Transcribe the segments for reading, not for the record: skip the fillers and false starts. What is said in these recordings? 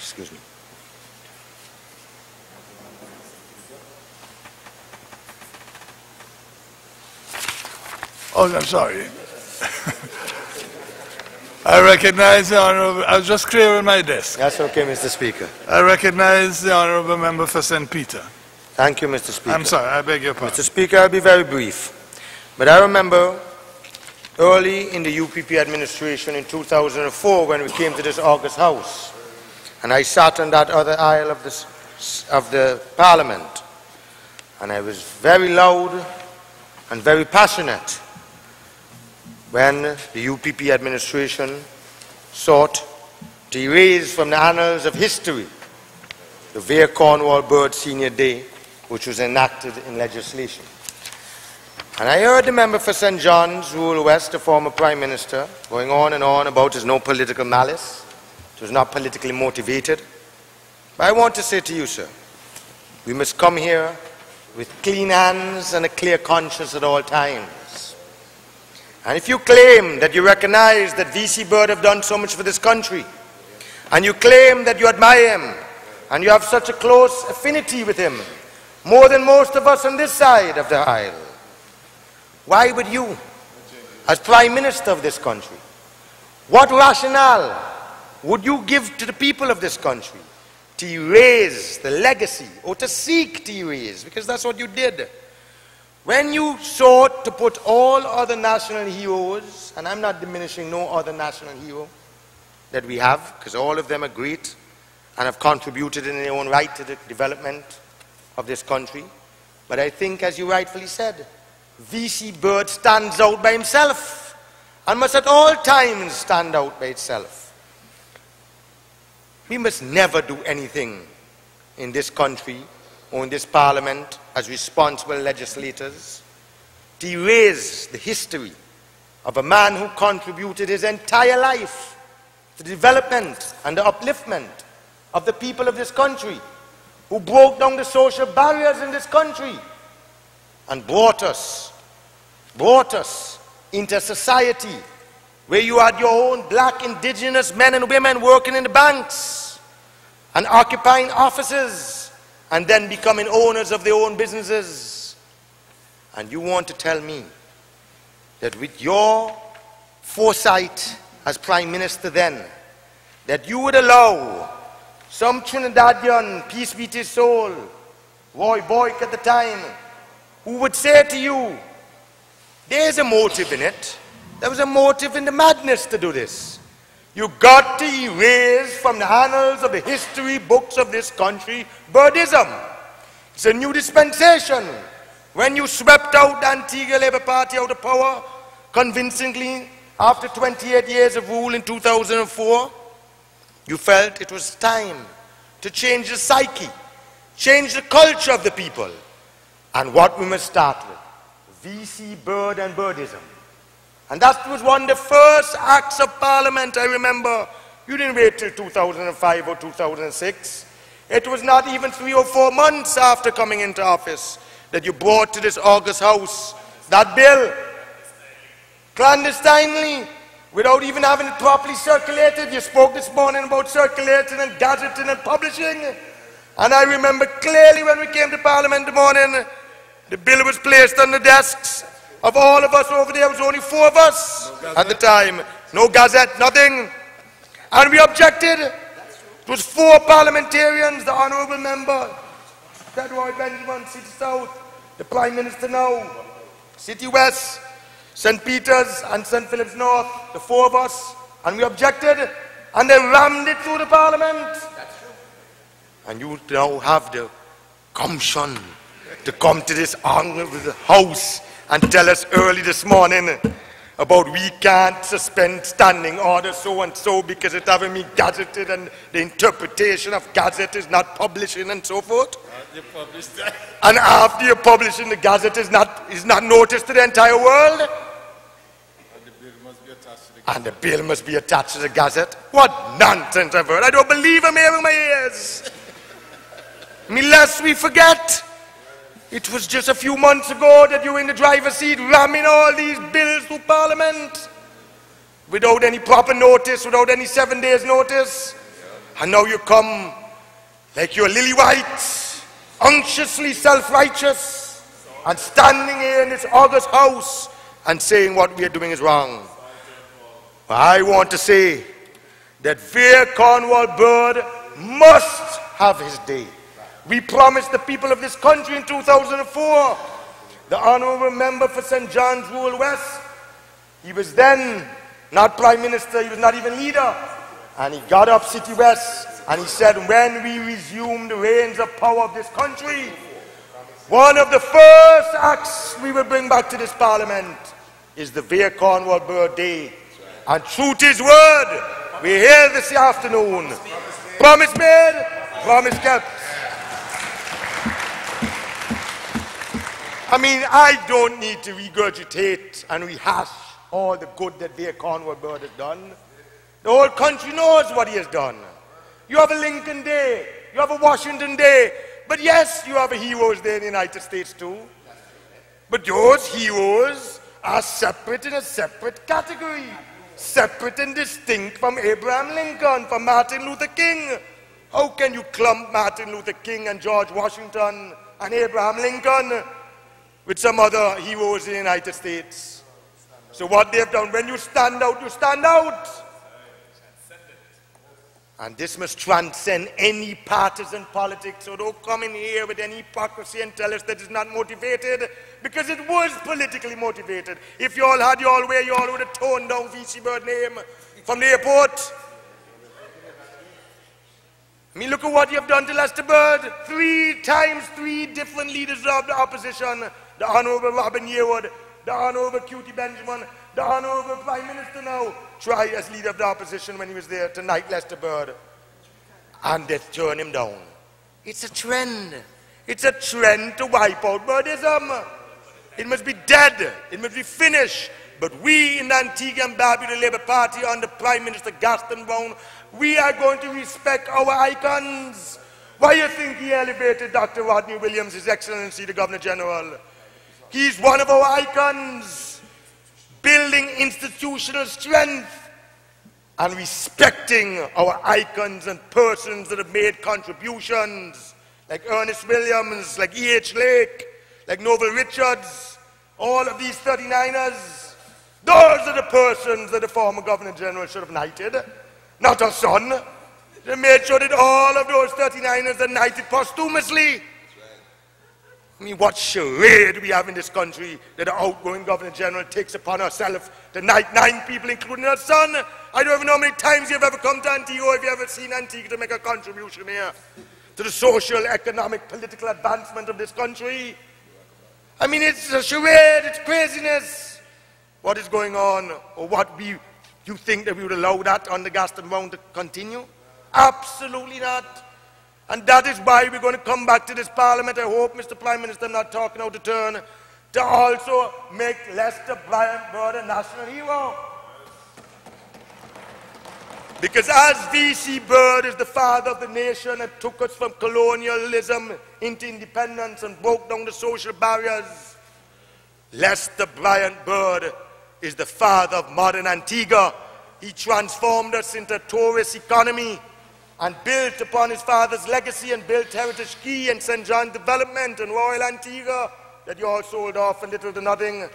Excuse me. Oh, I'm sorry. I recognize the Honourable... I was just clearing my desk. That's okay, Mr. Speaker. I recognize the Honourable Member for St. Peter. Thank you, Mr. Speaker. I'm sorry, I beg your pardon. Mr. Speaker, I'll be very brief. But I remember early in the UPP administration in 2004 when we came to this August House, and I sat on that other aisle of the Parliament, and I was very loud and very passionate when the UPP administration sought to erase from the annals of history the Vere Cornwall Bird Senior Day, which was enacted in legislation. And I heard the member for St. John's, Rural West, the former Prime Minister, going on and on about there's no political malice, it was not politically motivated. But I want to say to you, sir, we must come here with clean hands and a clear conscience at all times. And if you claim that you recognize that VC Bird have done so much for this country, and you claim that you admire him, and you have such a close affinity with him, more than most of us on this side of the aisle, why would you, as Prime Minister of this country, what rationale would you give to the people of this country to erase the legacy, or to seek to erase, because that's what you did, when you sought to put all other national heroes, and I'm not diminishing no other national hero that we have, because all of them are great and have contributed in their own right to the development of this country, but I think, as you rightfully said, VC Bird stands out by himself and must at all times stand out by itself. We must never do anything in this country or in this Parliament as responsible legislators to erase the history of a man who contributed his entire life to the development and the upliftment of the people of this country, who broke down the social barriers in this country and brought us into a society where you had your own black indigenous men and women working in the banks and occupying offices and then becoming owners of their own businesses. And you want to tell me that with your foresight as Prime Minister then, that you would allow some Trinidadian, peace be to his soul, Roy Boyk at the time, who would say to you, there's a motive in it. There was a motive in the madness to do this. You got to erase from the annals of the history books of this country Birdism. It's a new dispensation. When you swept out the Antigua Labour Party out of power convincingly after 28 years of rule in 2004, you felt it was time to change the psyche, change the culture of the people. And what we must start with, VC Bird and Birdism. And that was one of the first acts of Parliament, I remember. You didn't wait till 2005 or 2006. It was not even 3 or 4 months after coming into office that you brought to this August House that bill, clandestinely, without even having it properly circulated. You spoke this morning about circulating and gazetting and publishing. And I remember clearly when we came to Parliament in the morning, the bill was placed on the desks of all of us over there. It was only 4 of us at the time. No gazette, nothing. And we objected. It was 4 parliamentarians, the Honourable Member, Roy Benjamin, City South, the Prime Minister now, City West, St. Peter's and St. Philip's North, the 4 of us, and we objected, and they rammed it through the Parliament. And you now have the gumption to come to this honourable house and tell us early this morning about we can't suspend standing order so and so because it haven't been gazetted and the interpretation of gazette is not publishing and so forth. And after you're publishing, the gazette is not noticed to the entire world. And the bill must be attached to the gazette. What nonsense I've heard. I don't believe I'm hearing my ears. Lest we forget, it was just a few months ago that you were in the driver's seat ramming all these bills through Parliament without any proper notice, without any 7 days notice. And now you come like you're lily white, unctuously self-righteous, and standing here in this august house and saying what we are doing is wrong. But I want to say that Vere Cornwall Bird must have his day. We promised the people of this country in 2004, the honorable member for St. John's Rural West, he was then not Prime Minister, he was not even leader, and he got up City West and he said, when we resume the reins of power of this country, one of the first acts we will bring back to this Parliament is the Vere Cornwall Bird Day. And true to his word, we're here this afternoon. Promise made, promise kept. I mean, I don't need to regurgitate and rehash all the good that Vere Cornwall Bird has done. The whole country knows what he has done. You have a Lincoln Day, you have a Washington Day, but yes, you have a Heroes Day in the United States too. But those heroes are separate in a separate category, separate and distinct from Abraham Lincoln, from Martin Luther King. How can you clump Martin Luther King and George Washington and Abraham Lincoln with some other heroes in the United States? So what they've done, when you stand out, you stand out. And this must transcend any partisan politics. So don't come in here with any hypocrisy and tell us that it's not motivated, because it was politically motivated. If you all had your way, you all would have toned down VC Bird name from the airport. I mean, look at what you have done to Lester Bird. 3 times 3 different leaders of the opposition. The Honorable Robin Yearwood, the Honorable Cutie Benjamin, the Honorable Prime Minister now tried as leader of the opposition when he was there to knight Lester Bird. And they turned him down. It's a trend. It's a trend to wipe out Birdism. It must be dead. It must be finished. But we in the Antigua and Barbuda Labour Party under Prime Minister Gaston Brown, we are going to respect our icons. Why do you think he elevated Dr. Rodney Williams, His Excellency, the Governor General? He's one of our icons, building institutional strength and respecting our icons and persons that have made contributions, like Ernest Williams, like E.H. Lake, like Noble Richards, all of these 39ers. Those are the persons that the former Governor General should have knighted, not her son. They made sure that all of those 39ers are knighted posthumously. I mean, what charade we have in this country that the outgoing Governor General takes upon herself to knight 9 people, including her son. I don't even know how many times you've ever come to Antigua, if you've ever seen Antigua, to make a contribution here to the social, economic, political advancement of this country. I mean, it's a charade, it's craziness. What is going on, or what you think that we would allow that under Gaston Brown to continue? Absolutely not. And that is why we're going to come back to this Parliament. I hope, Mr. Prime Minister, I'm not talking out of turn, to also make Lester Bryant Bird a national hero. Because as V.C. Bird is the father of the nation and took us from colonialism into independence and broke down the social barriers, Lester Bryant Bird is the father of modern Antigua. He transformed us into a tourist economy and built upon his father's legacy and built Heritage Key and St. John's Development and Royal Antigua that you all sold off for little to nothing.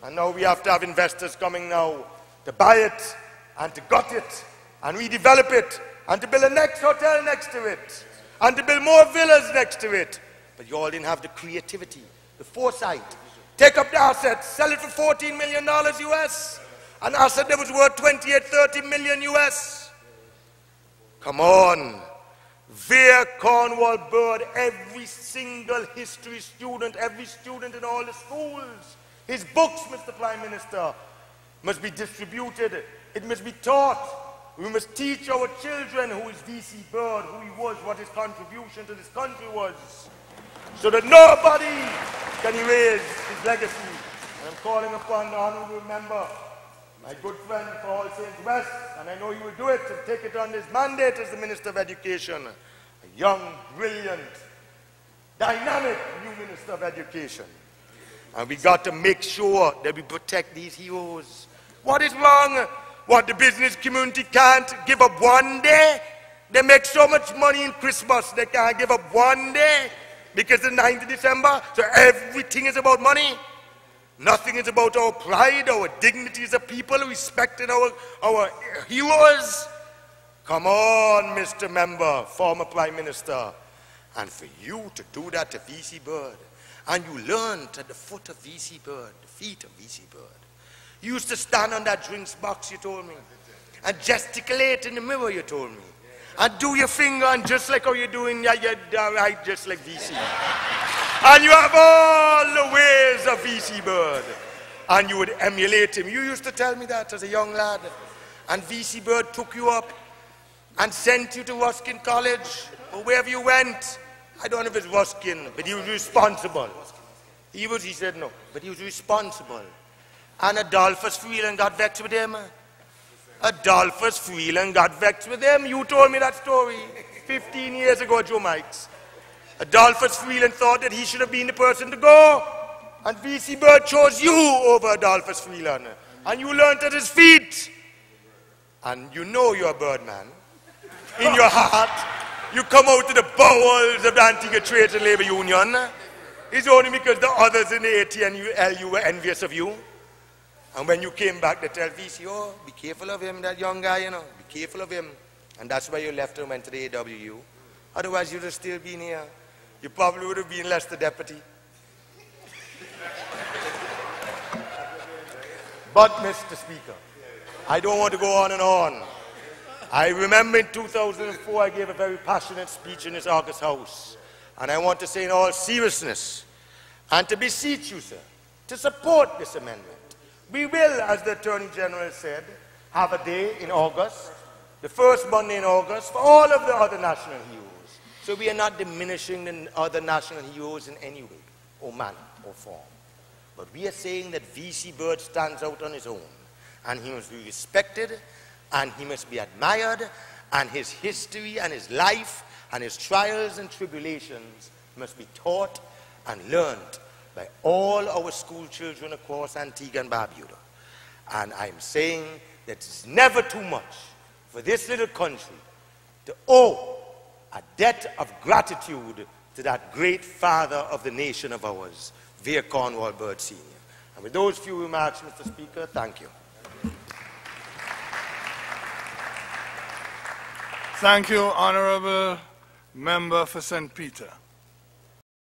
And now we have to have investors coming now to buy it and to gut it and redevelop it and to build a next hotel next to it and to build more villas next to it. But you all didn't have the creativity, the foresight. Take up the asset, sell it for $14 million US, an asset that was worth 28, 30 million US. Come on. Vere Cornwall Bird, every single history student, every student in all the schools, his books, Mr. Prime Minister, must be distributed. It must be taught. We must teach our children who is V.C. Bird, who he was, what his contribution to this country was, so that nobody can erase his legacy. And I'm calling upon the honorable member, my good friend for All Saints West, and I know you will do it and take it on his mandate as the Minister of Education. A young, brilliant, dynamic new Minister of Education. And we got to make sure that we protect these heroes. What is wrong? What, the business community can't give up one day? They make so much money in Christmas, they can't give up one day because it's the 9th of December, so everything is about money. Nothing is about our pride, our dignity as a people, respecting our heroes. Come on, Mr. Member, former Prime Minister. And for you to do that to V.C. Bird, and you learned at the foot of V.C. Bird, the feet of V.C. Bird. You used to stand on that drinks box, you told me, and gesticulate in the mirror, you told me, and do your finger, and just like how you're doing, yeah, right, just like V.C. And you have all the ways of V.C. Bird, and you would emulate him. You used to tell me that as a young lad, and V.C. Bird took you up and sent you to Ruskin College, or wherever you went. I don't know if it's Ruskin, but he was responsible. He said no, but he was responsible. And Adolphus Freeland got vexed with him. Adolphus Freeland got vexed with him. You told me that story 15 years ago, Joe Mikes. Adolphus Freeland thought that he should have been the person to go. And V.C. Bird chose you over Adolphus Freeland. And you learned at his feet. And you know you're a Birdman. In your heart, you come out to the bowels of the Antigua Trades and Labor Union. It's only because the others in the ATNULU were envious of you. And when you came back, they tell VC, oh, be careful of him, that young guy, you know, be careful of him. And that's why you left and went to the AWU. Otherwise, you'd have still been here. You probably would have been less the deputy. But, Mr. Speaker, I don't want to go on and on. I remember in 2004, I gave a very passionate speech in this August House. And I want to say in all seriousness, and to beseech you, sir, to support this amendment. We will, as the Attorney General said, have a day in August, the first Monday in August, for all of the other national heroes. So we are not diminishing the other national heroes in any way, or manner, or form. But we are saying that V.C. Bird stands out on his own, and he must be respected, and he must be admired, and his history and his life and his trials and tribulations must be taught and learned by all our school children across Antigua and Barbuda. And I'm saying that it's never too much for this little country to owe a debt of gratitude to that great father of the nation of ours, Vere Cornwall Bird Sr. And with those few remarks, Mr. Speaker, thank you. Thank you, Honourable Member for St. Peter.